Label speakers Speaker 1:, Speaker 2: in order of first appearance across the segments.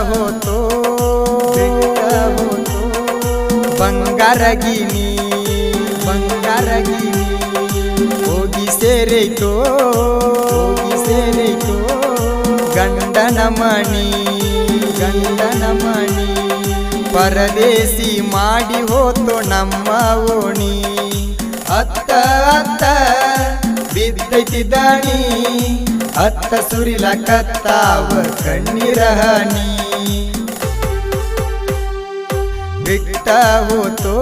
Speaker 1: ಹೋತೋ ಬಂಗಾರಗಿನಿ ಹೋಗಿ ಸೇರೈತೋ ಗಂಡನ ಮಣಿ ಪರದೇಸಿ ಮಾಡಿ ಹೋತೋ ನಮ್ಮ ಓಣಿ ಅತ್ತ ಬಿದ್ದೈತಿ ದಾಣಿ ಅತ್ತ ಸುರಿಲಕತ್ತಾವ ಕಣ್ಣೀರ ಹನಿ ಬಿಟ್ಟ ಹೋತೋ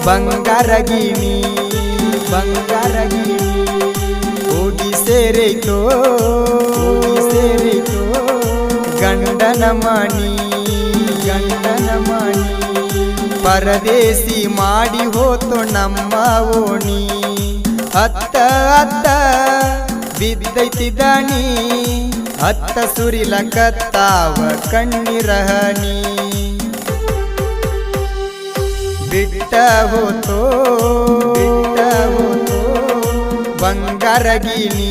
Speaker 1: ಬಂಗಾರಗಿನಿ ಹೋಗಿ ಸೇರೈತೋ ಗಂಡನ ಮಣಿ ಪರದೇಸಿ ಮಾಡಿ ಹೋತೋ ನಮ್ಮ ಓಣಿ ಅತ್ತ ಬಿದ್ದೈತಿ ದಾಣಿ ಅತ್ತ ಸುರಿಲಕತ್ತಾವ ಕಣ್ಣೀರ ಹನಿ ಬಿಟ್ಟ ಹೋತೋ ಬಂಗಾರಗಿನಿ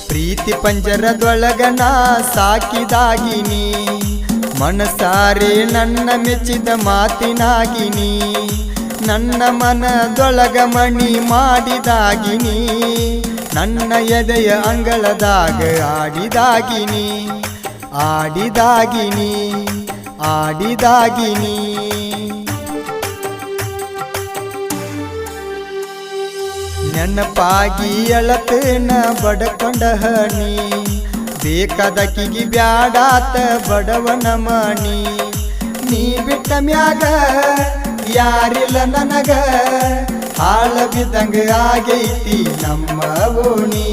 Speaker 1: ಪ್ರೀತಿ ಪಂಜರದೊಳಗನ ಸಾಕಿದಾಗಿನಿ ಮನಸಾರೆ ನನ್ನ ಮೆಚ್ಚಿದ ಮಾತಿನಾಗಿನಿ ನನ್ನ ಮನದೊಳಗ ಮಣಿ ಮಾಡಿದಾಗಿನಿ ನನ್ನ ಎದೆಯ ಅಂಗಳದಾಗ ಆಡಿದಾಗಿನಿ ನೆನಪಾಗಿ ಅಳತೇನ ಬಡಕೊಂಡ ಹಣಿ ಬೇಕಾದಕ್ಕಿಗಿ ಬ್ಯಾಡಾತ ಬಡವನ ಮಣಿ ನೀ ಬಿಟ್ಟ ಮ್ಯಾಗ ಯಾರಿಲ್ಲ ನನಗ ಹಾಳ ಬಿದ್ದಂಗ ಆಗೈತಿ ನಮ್ಮ ಓಣಿ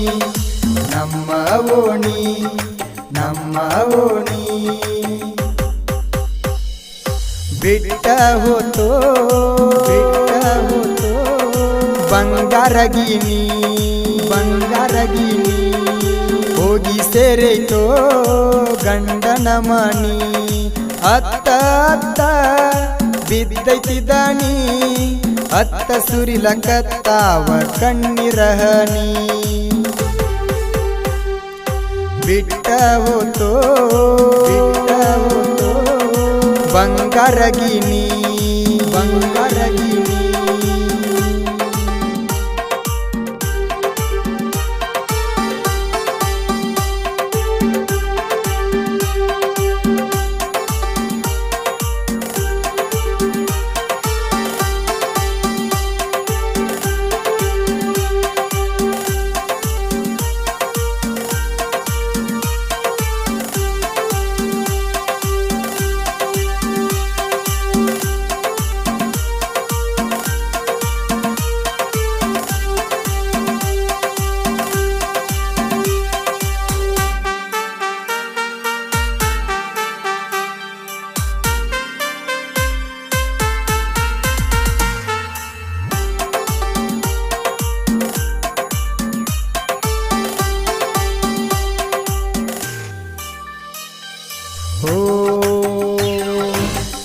Speaker 1: ಬಿಟ್ಟ ಹೋತೋ ಬಂಗಾರಗಿನಿ ಹೋಗಿ ಸೇರೈತೋ ಗಂಡನ ಮಣಿ ಅತ್ತ ಬಿದ್ದೈತಿ ದಾಣಿ ಅತ್ತ ಸುರಿಲಕತ್ತಾವ ಕಣ್ಣೀರ ಹನಿ ಬಿಟ್ಟ ಹೋತೋ ಬಂಗಾರಗಿನಿ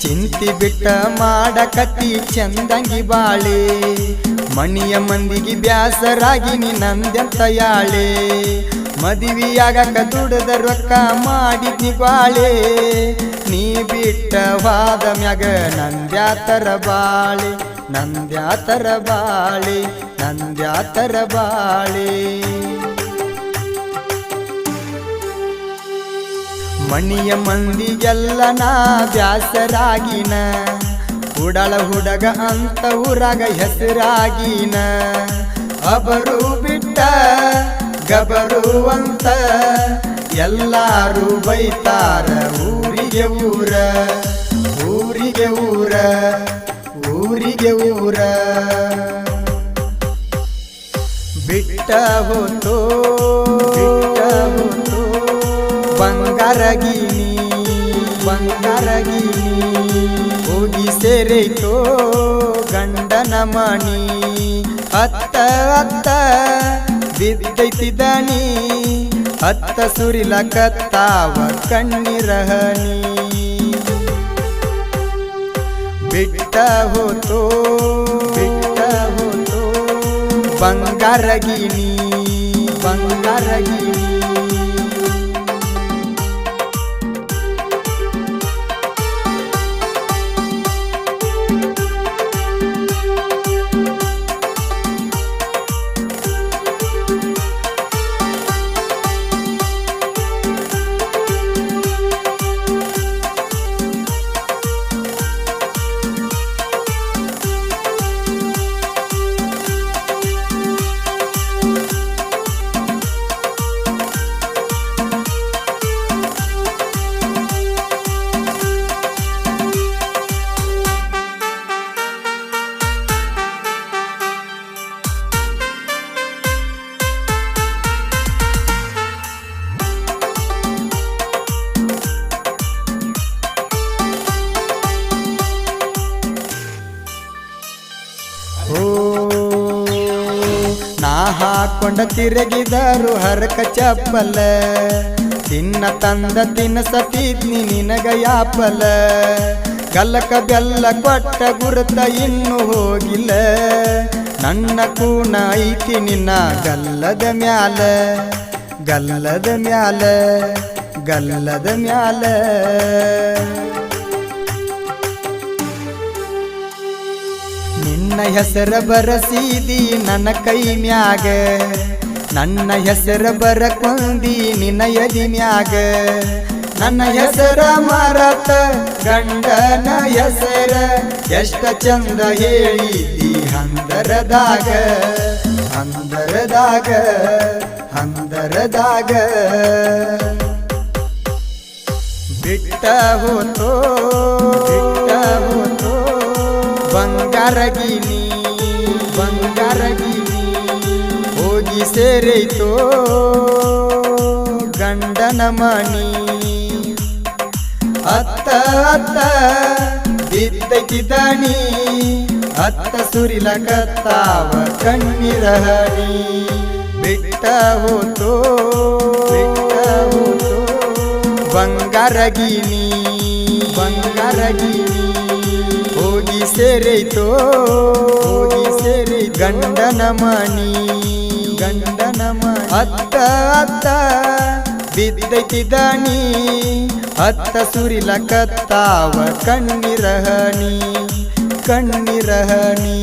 Speaker 1: ಚಿಂತಿ ಬಿಟ್ಟ ಮಾಡಕತ್ತಿ ಚಂದಂಗಿ ಬಾಳೆ ಮಣಿಯ ಮಂದಿಗೆ ಬ್ಯಾಸರಾಗಿನಿ ನಂದೆಂತ ಯಾಳೆ ಮದುವೆಯಾಗಕ ದುಡದ ರೊಕ್ಕ ಮಾಡಿದ್ನಿ ಬಾಳೆ ನೀ ಬಿಟ್ಟ ವಾದ ಮ್ಯಾಗ ನಂದ್ಯಾತರ ಬಾಳೆ ಮಣಿಯ ಮಂದಿಗೆಲ್ಲ ನಾ ಬ್ಯಾಸರಾಗಿನ ಉಡಳ ಹುಡಗ ಅಂತ ಊರಾಗ ಹೆಸರಾಗಿನ ಅಬರು ಬಿಟ್ಟ ಗಬರು ಅಂತ ಎಲ್ಲಾರು ಬೈತಾರ ಊರಿಗೆ ಊರ ಊರಿಗೆ ಊರ ಊರಿಗೆ ಊರ ಬಿಟ್ಟ ಹೋತೋ ಬಂಗಾರಗಿನಿ ಬಂಗಾರಗಿನಿ ಹೋಗಿ ಸೇರೈತೋ ಗಂಡನ ಮಣಿ ಅತ್ತ ಅತ್ತ ಬಿದ್ದೈತಿ ದಣಿ ಅತ್ತ ಸುರಿಲಕತ್ತಾವ ಕಣ್ಣಿರಹಣಿ ಬಿಟ್ಟ ಹೋತೋ ಬಂಗಾರಗಿನಿ ಬಂಗಾರಗಿನಿ ನಾ ಹಾಕೊಂಡ ತಿರುಗಿದರು ಹರಕ ಚಪ್ಪಲ ತಿನ್ನ ತಂದ ತಿನ್ನಸತಿದ್ನಿ ನಿನಗ ಯಾಪಲ ಗಲ್ಲಕ ಬೆಲ್ಲ ಕೊಟ್ಟ ಗುರುತ ಇನ್ನು ಹೋಗಿಲ್ಲ ನನ್ನ ಕೂನ ಐತಿ ನಿನ್ನ ಗಲ್ಲದ ಮ್ಯಾಲ ಗಲ್ಲದ ಮ್ಯಾಲ ಗಲ್ಲದ ಮ್ಯಾಲ ನಿನ್ನ ಹೆಸರ ಬರಸಿದಿ ನನ್ನ ಕೈ ಮ್ಯಾಗ ನನ್ನ ಹೆಸರ ಬರಕೊಂದಿ ನಿನ್ನ ಎದಿ ಮ್ಯಾಗ ನನ್ನ ಹೆಸರ ಮರತ ಗಂಡನ ಹೆಸರ ಎಷ್ಟ ಚಂದ ಹೇಳಿದಿ ಹಂದರದಾಗ ಹಂದರದಾಗ ಹಂದರದಾಗ ಬಿಟ್ಟ ಹೋತೋ ಬಂಗಾರಗಿನಿ ಬಂಗಾರಗಿನಿ ಹೋಗಿ ಸೇರೈತೋ ಗಂಡನ ಮಣಿ ಅತ್ತ ಅತ್ತ ಬಿದ್ದೈತಿ ದಣಿ ಅತ್ತ ಸುರಿಲಕತ್ತಾವ ಕಣ್ಣಿರಹಣಿ ಬಿಟ್ಟ ಹೋತೋ ಬಂಗಾರಗಿನಿ ಬಂಗಾರಗಿನಿ ಹೋಗಿ ಸೇರೈತೋ ಹೋಗಿ ಸೇರಿ ಗಂಡನ ಮಣಿ ಗಂಡನ ಮಣಿ ಅತ್ತ ಅತ್ತ ಬಿದ್ದೈತಿ ದಣಿ ಅತ್ತ ಸುರಿಲಕತ್ತಾವ ಕಣ್ಣಿರಹಣಿ ಕಣ್ಣಿರಹಣಿ